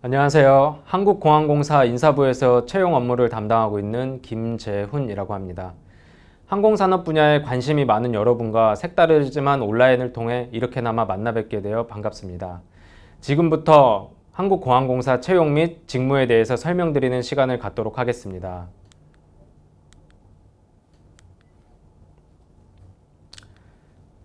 안녕하세요. 한국공항공사 인사부에서 채용 업무를 담당하고 있는 김재훈이라고 합니다. 항공산업 분야에 관심이 많은 여러분과 색다르지만 온라인을 통해 이렇게나마 만나 뵙게 되어 반갑습니다. 지금부터 한국공항공사 채용 및 직무에 대해서 설명드리는 시간을 갖도록 하겠습니다.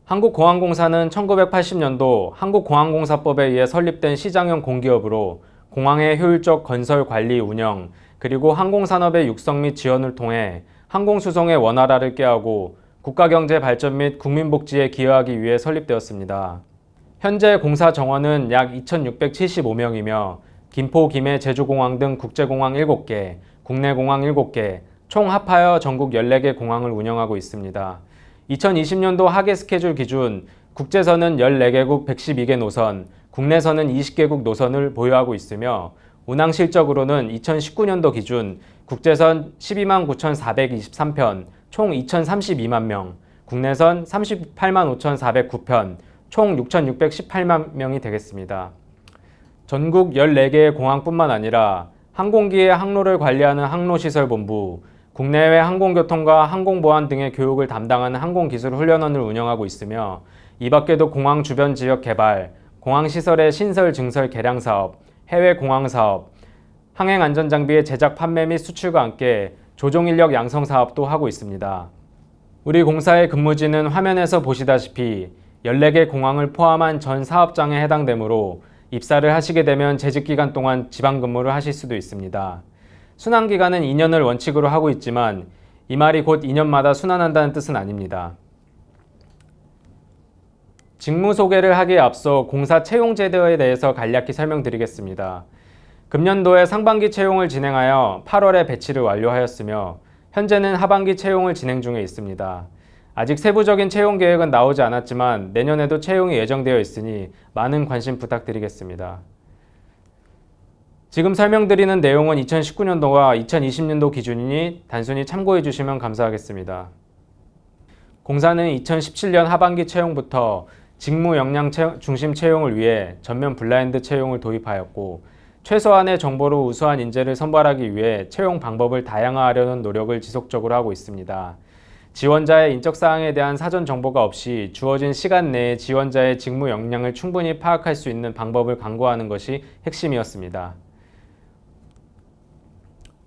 한국공항공사는 1980년도 한국공항공사법에 의해 설립된 시장형 공기업으로 공항의 효율적 건설 관리 운영, 그리고 항공산업의 육성 및 지원을 통해 항공수송의 원활화를 꾀하고 국가경제 발전 및 국민복지에 기여하기 위해 설립되었습니다. 현재 공사 정원은 약 2,675명이며 김포, 김해, 제주공항 등 국제공항 7개, 국내공항 7개, 총 합하여 전국 14개 공항을 운영하고 있습니다. 2020년도 하계 스케줄 기준 국제선은 14개국 112개 노선, 국내선은 20개국 노선을 보유하고 있으며 운항 실적으로는 2019년도 기준 국제선 12만 9,423편, 총 2,032만 명, 국내선 38만 5,409편, 총 6,618만 명이 되겠습니다. 전국 14개의 공항뿐만 아니라 항공기의 항로를 관리하는 항로시설본부, 국내외 항공교통과 항공보안 등의 교육을 담당하는 항공기술훈련원을 운영하고 있으며 이 밖에도 공항 주변 지역 개발, 공항시설의 신설 증설 개량 사업, 해외 공항 사업, 항행안전장비의 제작 판매 및 수출과 함께 조종인력 양성 사업도 하고 있습니다. 우리 공사의 근무지는 화면에서 보시다시피 14개 공항을 포함한 전 사업장에 해당되므로 입사를 하시게 되면 재직기간 동안 지방근무를 하실 수도 있습니다. 순환기간은 2년을 원칙으로 하고 있지만 이 말이 곧 2년마다 순환한다는 뜻은 아닙니다. 직무 소개를 하기에 앞서 공사 채용 제도에 대해서 간략히 설명드리겠습니다. 금년도에 상반기 채용을 진행하여 8월에 배치를 완료하였으며 현재는 하반기 채용을 진행 중에 있습니다. 아직 세부적인 채용 계획은 나오지 않았지만 내년에도 채용이 예정되어 있으니 많은 관심 부탁드리겠습니다. 지금 설명드리는 내용은 2019년도와 2020년도 기준이니 단순히 참고해 주시면 감사하겠습니다. 공사는 2017년 하반기 채용부터 직무 역량 중심 채용을 위해 전면 블라인드 채용을 도입하였고 최소한의 정보로 우수한 인재를 선발하기 위해 채용 방법을 다양화하려는 노력을 지속적으로 하고 있습니다. 지원자의 인적사항에 대한 사전 정보가 없이 주어진 시간 내에 지원자의 직무 역량을 충분히 파악할 수 있는 방법을 강구하는 것이 핵심이었습니다.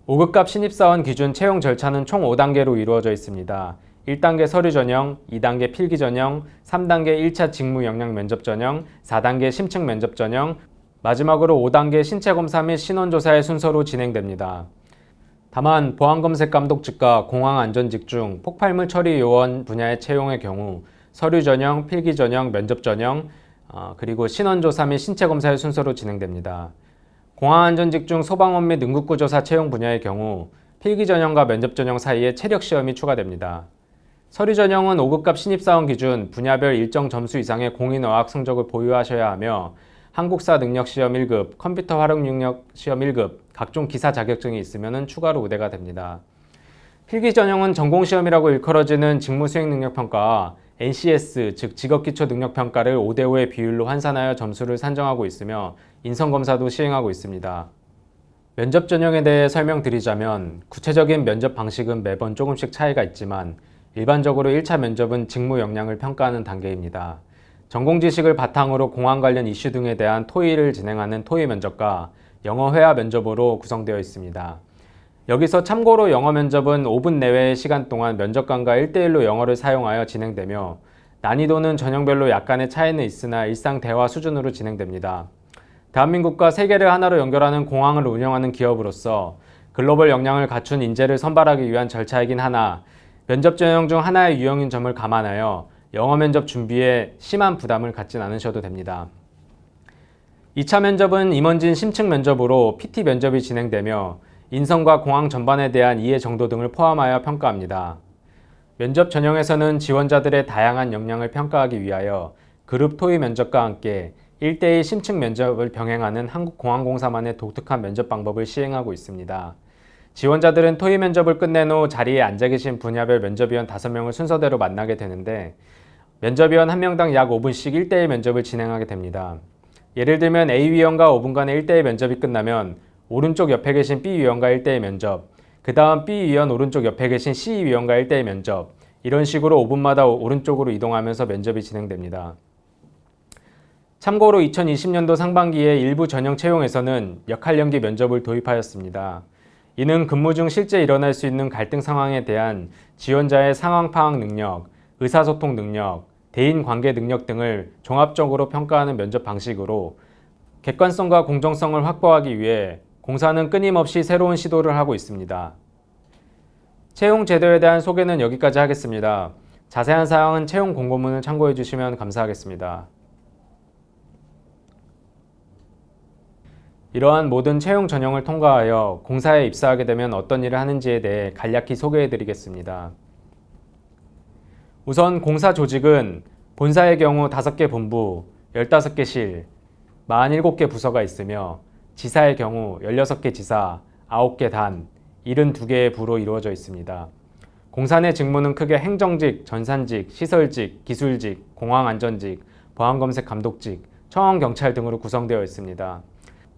5급갑 신입사원 기준 채용 절차는 총 5단계로 이루어져 있습니다. 1단계 서류 전형, 2단계 필기 전형, 3단계 1차 직무 역량 면접 전형, 4단계 심층 면접 전형, 마지막으로 5단계 신체 검사 및 신원 조사의 순서로 진행됩니다. 다만 보안검색 감독직과 공항안전직 중 폭발물 처리 요원 분야의 채용의 경우 서류 전형, 필기 전형, 면접 전형, 그리고 신원 조사 및 신체 검사의 순서로 진행됩니다. 공항안전직 중 소방원 및 응급구조사 채용 분야의 경우 필기 전형과 면접 전형 사이에 체력 시험이 추가됩니다. 서류 전형은 5급갑 신입사원 기준 분야별 일정 점수 이상의 공인어학 성적을 보유하셔야 하며 한국사 능력시험 1급, 컴퓨터 활용 능력 시험 1급, 각종 기사 자격증이 있으면 추가로 우대가 됩니다. 필기 전형은 전공시험이라고 일컬어지는 직무수행능력평가와 NCS, 즉 직업기초능력평가를 5대5의 비율로 환산하여 점수를 산정하고 있으며 인성검사도 시행하고 있습니다. 면접 전형에 대해 설명드리자면 구체적인 면접 방식은 매번 조금씩 차이가 있지만 일반적으로 1차 면접은 직무 역량을 평가하는 단계입니다. 전공 지식을 바탕으로 공항 관련 이슈 등에 대한 토의를 진행하는 토의 면접과 영어 회화 면접으로 구성되어 있습니다. 여기서 참고로 영어 면접은 5분 내외의 시간 동안 면접관과 1대1로 영어를 사용하여 진행되며 난이도는 전형별로 약간의 차이는 있으나 일상 대화 수준으로 진행됩니다. 대한민국과 세계를 하나로 연결하는 공항을 운영하는 기업으로서 글로벌 역량을 갖춘 인재를 선발하기 위한 절차이긴 하나 면접 전형 중 하나의 유형인 점을 감안하여 영어 면접 준비에 심한 부담을 갖진 않으셔도 됩니다. 2차 면접은 임원진 심층 면접으로 PT 면접이 진행되며 인성과 공항 전반에 대한 이해 정도 등을 포함하여 평가합니다. 면접 전형에서는 지원자들의 다양한 역량을 평가하기 위하여 그룹 토의 면접과 함께 1대1 심층 면접을 병행하는 한국공항공사만의 독특한 면접 방법을 시행하고 있습니다. 지원자들은 토의 면접을 끝낸 후 자리에 앉아 계신 분야별 면접위원 5명을 순서대로 만나게 되는데 면접위원 1명당 약 5분씩 1대1 면접을 진행하게 됩니다. 예를 들면 A위원과 5분간의 1대1 면접이 끝나면 오른쪽 옆에 계신 B위원과 1대1 면접, 그 다음 B위원 오른쪽 옆에 계신 C위원과 1대1 면접, 이런 식으로 5분마다 오른쪽으로 이동하면서 면접이 진행됩니다. 참고로 2020년도 상반기에 일부 전형 채용에서는 역할연기 면접을 도입하였습니다. 이는 근무 중 실제 일어날 수 있는 갈등 상황에 대한 지원자의 상황 파악 능력, 의사소통 능력, 대인 관계 능력 등을 종합적으로 평가하는 면접 방식으로 객관성과 공정성을 확보하기 위해 공사는 끊임없이 새로운 시도를 하고 있습니다. 채용 제도에 대한 소개는 여기까지 하겠습니다. 자세한 사항은 채용 공고문을 참고해 주시면 감사하겠습니다. 이러한 모든 채용 전형을 통과하여 공사에 입사하게 되면 어떤 일을 하는지에 대해 간략히 소개해 드리겠습니다. 우선 공사 조직은 본사의 경우 5개 본부, 15개 실, 47개 부서가 있으며 지사의 경우 16개 지사, 9개 단, 72개의 부로 이루어져 있습니다. 공사 내 직무는 크게 행정직, 전산직, 시설직, 기술직, 공항안전직, 보안검색감독직, 청원경찰 등으로 구성되어 있습니다.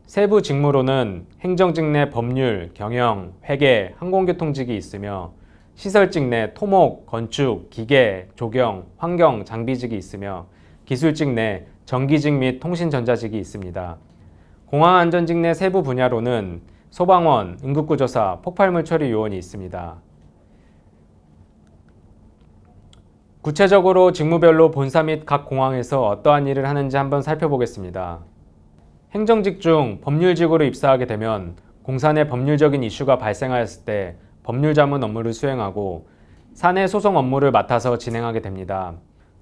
세부 직무로는 행정직 내 법률, 경영, 회계, 항공교통직이 있으며 시설직 내 토목, 건축, 기계, 조경, 환경, 장비직이 있으며 기술직 내 전기직 및 통신전자직이 있습니다. 공항안전직 내 세부 분야로는 소방원, 응급구조사, 폭발물 처리 요원이 있습니다. 구체적으로 직무별로 본사 및 각 공항에서 어떠한 일을 하는지 한번 살펴보겠습니다. 행정직 중 법률직으로 입사하게 되면 공사 내 법률적인 이슈가 발생하였을 때 법률 자문 업무를 수행하고 사내 소송 업무를 맡아서 진행하게 됩니다.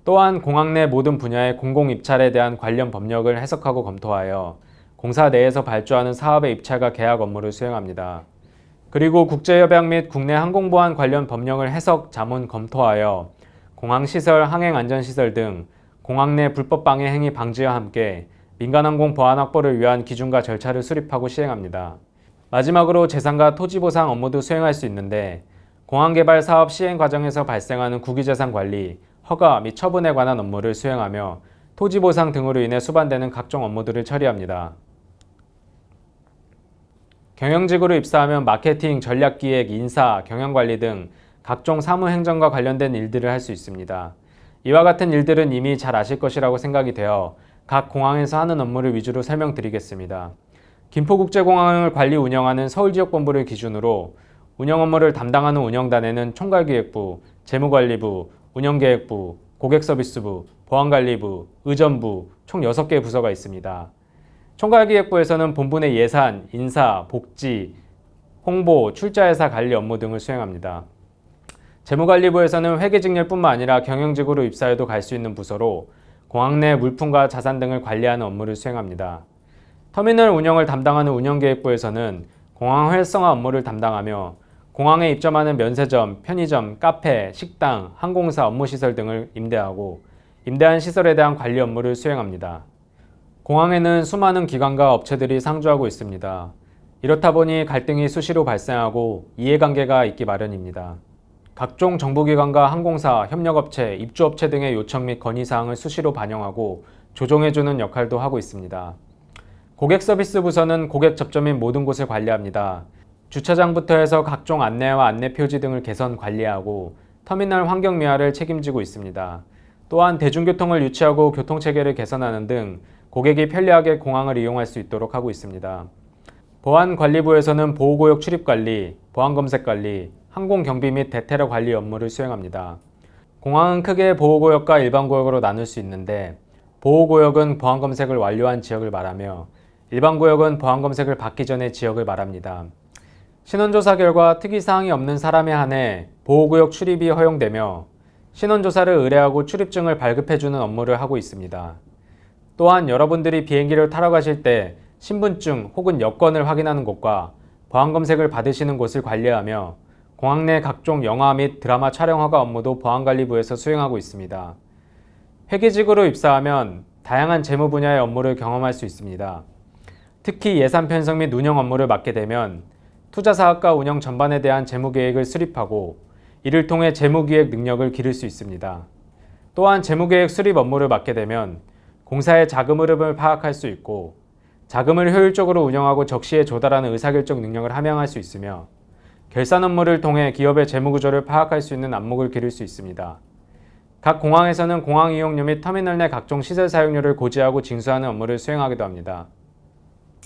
또한 공항 내 모든 분야의 공공입찰에 대한 관련 법령을 해석하고 검토하여 공사 내에서 발주하는 사업의 입찰과 계약 업무를 수행합니다. 그리고 국제협약 및 국내 항공보안 관련 법령을 해석, 자문, 검토하여 공항시설, 항행안전시설 등 공항 내 불법 방해 행위 방지와 함께 민간항공 보안 확보를 위한 기준과 절차를 수립하고 시행합니다. 마지막으로 재산과 토지보상 업무도 수행할 수 있는데 공항개발 사업 시행 과정에서 발생하는 국유재산 관리, 허가 및 처분에 관한 업무를 수행하며 토지보상 등으로 인해 수반되는 각종 업무들을 처리합니다. 경영직으로 입사하면 마케팅, 전략기획, 인사, 경영관리 등 각종 사무행정과 관련된 일들을 할 수 있습니다. 이와 같은 일들은 이미 잘 아실 것이라고 생각이 되어 각 공항에서 하는 업무를 위주로 설명드리겠습니다. 김포국제공항을 관리 운영하는 서울지역본부를 기준으로 운영 업무를 담당하는 운영단에는 총괄기획부, 재무관리부, 운영계획부, 고객서비스부, 보안관리부, 의전부 총 6개의 부서가 있습니다. 총괄기획부에서는 본부 내 예산, 인사, 복지, 홍보, 출자회사 관리 업무 등을 수행합니다. 재무관리부에서는 회계직렬뿐만 아니라 경영직으로 입사해도 갈 수 있는 부서로 공항 내 물품과 자산 등을 관리하는 업무를 수행합니다. 터미널 운영을 담당하는 운영계획부에서는 공항 활성화 업무를 담당하며 공항에 입점하는 면세점, 편의점, 카페, 식당, 항공사 업무시설 등을 임대하고 임대한 시설에 대한 관리 업무를 수행합니다. 공항에는 수많은 기관과 업체들이 상주하고 있습니다. 이렇다 보니 갈등이 수시로 발생하고 이해관계가 있기 마련입니다. 각종 정부기관과 항공사, 협력업체, 입주업체 등의 요청 및 건의사항을 수시로 반영하고 조정해주는 역할도 하고 있습니다. 고객서비스 부서는 고객 접점인 모든 곳을 관리합니다. 주차장부터 해서 각종 안내와 안내표지 등을 개선 관리하고 터미널 환경 미화를 책임지고 있습니다. 또한 대중교통을 유치하고 교통체계를 개선하는 등 고객이 편리하게 공항을 이용할 수 있도록 하고 있습니다. 보안관리부에서는 보호구역 출입관리, 보안검색관리, 항공경비 및 대테러 관리 업무를 수행합니다. 공항은 크게 보호구역과 일반구역으로 나눌 수 있는데 보호구역은 보안검색을 완료한 지역을 말하며 일반구역은 보안검색을 받기 전의 지역을 말합니다. 신원조사 결과 특이사항이 없는 사람에 한해 보호구역 출입이 허용되며 신원조사를 의뢰하고 출입증을 발급해주는 업무를 하고 있습니다. 또한 여러분들이 비행기를 타러 가실 때 신분증 혹은 여권을 확인하는 곳과 보안검색을 받으시는 곳을 관리하며 공항 내 각종 영화 및 드라마 촬영 허가 업무도 보안관리부에서 수행하고 있습니다. 회계직으로 입사하면 다양한 재무 분야의 업무를 경험할 수 있습니다. 특히 예산 편성 및 운영 업무를 맡게 되면 투자 사업과 운영 전반에 대한 재무 계획을 수립하고 이를 통해 재무 기획 능력을 기를 수 있습니다. 또한 재무 계획 수립 업무를 맡게 되면 공사의 자금 흐름을 파악할 수 있고 자금을 효율적으로 운영하고 적시에 조달하는 의사결정 능력을 함양할 수 있으며 결산 업무를 통해 기업의 재무구조를 파악할 수 있는 안목을 기를 수 있습니다. 각 공항에서는 공항 이용료 및 터미널 내 각종 시설 사용료를 고지하고 징수하는 업무를 수행하기도 합니다.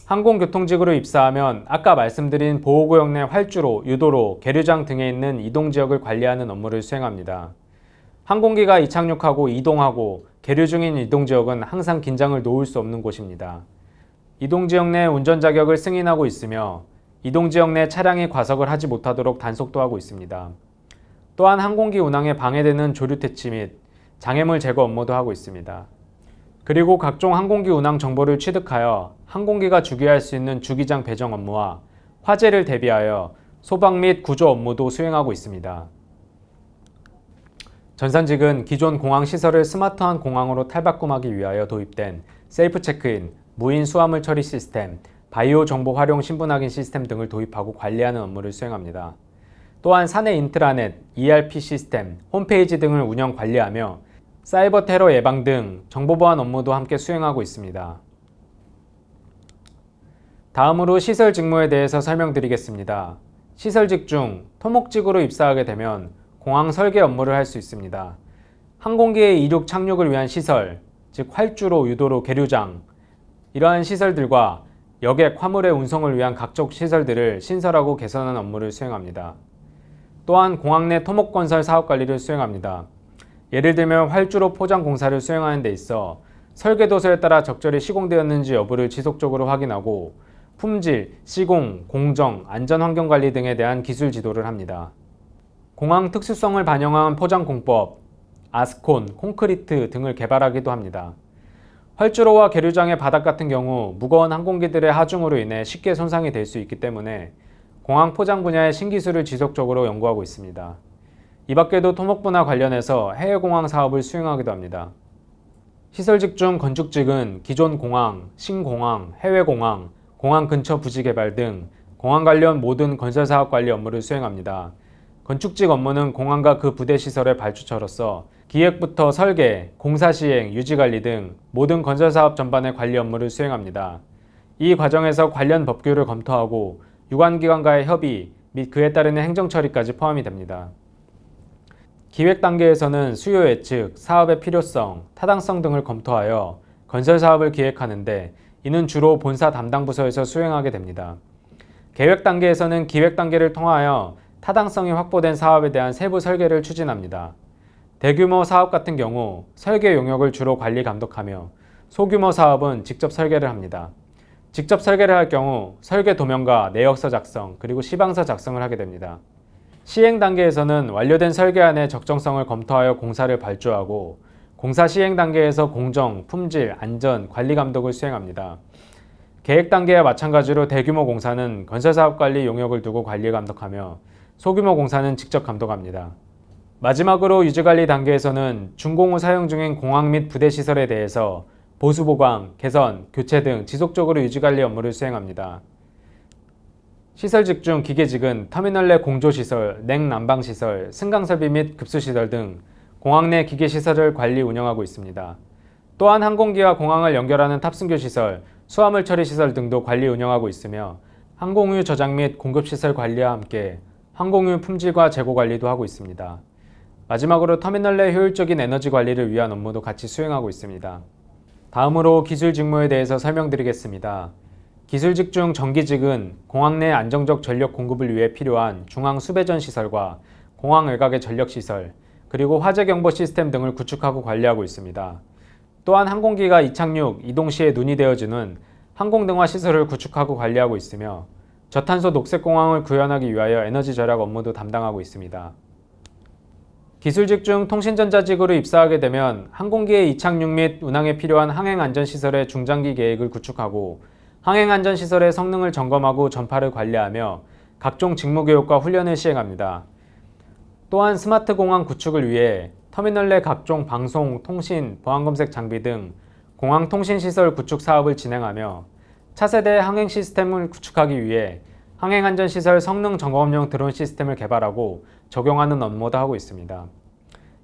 항공교통직으로 입사하면 아까 말씀드린 보호구역 내 활주로, 유도로, 계류장 등에 있는 이동지역을 관리하는 업무를 수행합니다. 항공기가 이착륙하고 이동하고 계류 중인 이동지역은 항상 긴장을 놓을 수 없는 곳입니다. 이동지역 내 운전자격을 승인하고 있으며 이동지역 내 차량이 과속을 하지 못하도록 단속도 하고 있습니다. 또한 항공기 운항에 방해되는 조류 퇴치 및 장애물 제거 업무도 하고 있습니다. 그리고 각종 항공기 운항 정보를 취득하여 항공기가 주기할 수 있는 주기장 배정 업무와 화재를 대비하여 소방 및 구조 업무도 수행하고 있습니다. 전산직은 기존 공항 시설을 스마트한 공항으로 탈바꿈하기 위하여 도입된 셀프 체크인, 무인 수화물 처리 시스템, 바이오 정보 활용 신분 확인 시스템 등을 도입하고 관리하는 업무를 수행합니다. 또한 사내 인트라넷, ERP 시스템, 홈페이지 등을 운영 관리하며 사이버 테러 예방 등 정보 보안 업무도 함께 수행하고 있습니다. 다음으로 시설 직무에 대해서 설명드리겠습니다. 시설직 중 토목직으로 입사하게 되면 공항 설계 업무를 할 수 있습니다. 항공기의 이륙 착륙을 위한 시설, 즉 활주로, 유도로, 계류장, 이러한 시설들과 여객, 화물의 운송을 위한 각종 시설들을 신설하고 개선하는 업무를 수행합니다. 또한 공항 내 토목건설 사업 관리를 수행합니다. 예를 들면 활주로 포장 공사를 수행하는 데 있어 설계도서에 따라 적절히 시공되었는지 여부를 지속적으로 확인하고 품질, 시공, 공정, 안전환경관리 등에 대한 기술 지도를 합니다. 공항 특수성을 반영한 포장공법, 아스콘, 콘크리트 등을 개발하기도 합니다. 활주로와 계류장의 바닥 같은 경우 무거운 항공기들의 하중으로 인해 쉽게 손상이 될 수 있기 때문에 공항 포장 분야의 신기술을 지속적으로 연구하고 있습니다. 이 밖에도 토목분야 관련해서 해외공항 사업을 수행하기도 합니다. 시설직 중 건축직은 기존 공항, 신공항, 해외공항, 공항 근처 부지 개발 등 공항 관련 모든 건설사업 관리 업무를 수행합니다. 건축직 업무는 공항과 그 부대 시설의 발주처로서 기획부터 설계, 공사 시행, 유지 관리 등 모든 건설사업 전반의 관리 업무를 수행합니다. 이 과정에서 관련 법규를 검토하고 유관기관과의 협의 및 그에 따르는 행정처리까지 포함이 됩니다. 기획 단계에서는 수요 예측, 사업의 필요성, 타당성 등을 검토하여 건설 사업을 기획하는데 이는 주로 본사 담당 부서에서 수행하게 됩니다. 계획 단계에서는 기획 단계를 통하여 타당성이 확보된 사업에 대한 세부 설계를 추진합니다. 대규모 사업 같은 경우 설계 용역을 주로 관리 감독하며 소규모 사업은 직접 설계를 합니다. 직접 설계를 할 경우 설계 도면과 내역서 작성 그리고 시방서 작성을 하게 됩니다. 시행 단계에서는 완료된 설계안의 적정성을 검토하여 공사를 발주하고 공사 시행 단계에서 공정, 품질, 안전, 관리 감독을 수행합니다. 계획 단계와 마찬가지로 대규모 공사는 건설사업관리 용역을 두고 관리 감독하며 소규모 공사는 직접 감독합니다. 마지막으로 유지관리 단계에서는 준공 후 사용 중인 공항 및 부대 시설에 대해서 보수 보강, 개선, 교체 등 지속적으로 유지관리 업무를 수행합니다. 시설직 중 기계직은 터미널 내 공조시설, 냉난방시설, 승강설비 및 급수시설 등 공항 내 기계시설을 관리 운영하고 있습니다. 또한 항공기와 공항을 연결하는 탑승교 시설, 수화물 처리 시설 등도 관리 운영하고 있으며 항공유 저장 및 공급시설 관리와 함께 항공유 품질과 재고 관리도 하고 있습니다. 마지막으로 터미널 내 효율적인 에너지 관리를 위한 업무도 같이 수행하고 있습니다. 다음으로 기술 직무에 대해서 설명드리겠습니다. 기술직 중 전기직은 공항 내 안정적 전력 공급을 위해 필요한 중앙 수배전 시설과 공항 외곽의 전력 시설, 그리고 화재 경보 시스템 등을 구축하고 관리하고 있습니다. 또한 항공기가 이착륙, 이동 시에 눈이 되어주는 항공등화 시설을 구축하고 관리하고 있으며 저탄소 녹색공항을 구현하기 위하여 에너지 절약 업무도 담당하고 있습니다. 기술직 중 통신전자직으로 입사하게 되면 항공기의 이착륙 및 운항에 필요한 항행안전시설의 중장기 계획을 구축하고 항행안전시설의 성능을 점검하고 전파를 관리하며 각종 직무교육과 훈련을 시행합니다. 또한 스마트공항 구축을 위해 터미널 내 각종 방송, 통신, 보안검색 장비 등 공항통신시설 구축 사업을 진행하며 차세대 항행 시스템을 구축하기 위해 항행안전시설 성능 점검용 드론 시스템을 개발하고 적용하는 업무도 하고 있습니다.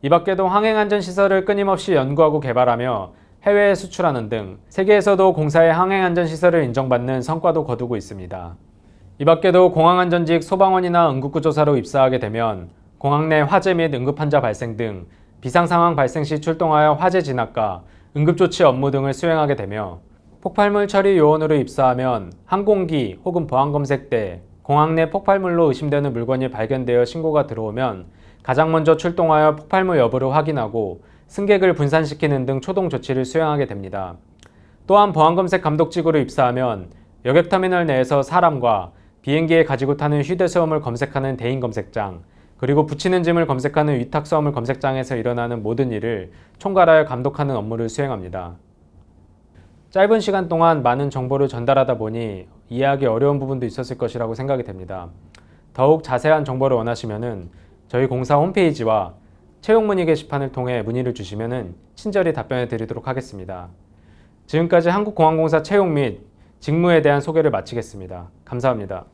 이 밖에도 항행안전시설을 끊임없이 연구하고 개발하며 해외에 수출하는 등 세계에서도 공사의 항행안전시설을 인정받는 성과도 거두고 있습니다. 이 밖에도 공항안전직 소방원이나 응급구조사로 입사하게 되면 공항 내 화재 및 응급환자 발생 등 비상상황 발생 시 출동하여 화재 진압과 응급조치 업무 등을 수행하게 되며 폭발물 처리 요원으로 입사하면 항공기 혹은 보안검색 때 공항 내 폭발물로 의심되는 물건이 발견되어 신고가 들어오면 가장 먼저 출동하여 폭발물 여부를 확인하고 승객을 분산시키는 등 초동 조치를 수행하게 됩니다. 또한 보안검색 감독직으로 입사하면 여객터미널 내에서 사람과 비행기에 가지고 타는 휴대수험을 검색하는 대인검색장, 그리고 붙이는 짐을 검색하는 위탁수험을 검색장에서 일어나는 모든 일을 총괄하여 감독하는 업무를 수행합니다. 짧은 시간 동안 많은 정보를 전달하다 보니 이해하기 어려운 부분도 있었을 것이라고 생각이 됩니다. 더욱 자세한 정보를 원하시면 저희 공사 홈페이지와 채용 문의 게시판을 통해 문의를 주시면 친절히 답변해 드리도록 하겠습니다. 지금까지 한국공항공사 채용 및 직무에 대한 소개를 마치겠습니다. 감사합니다.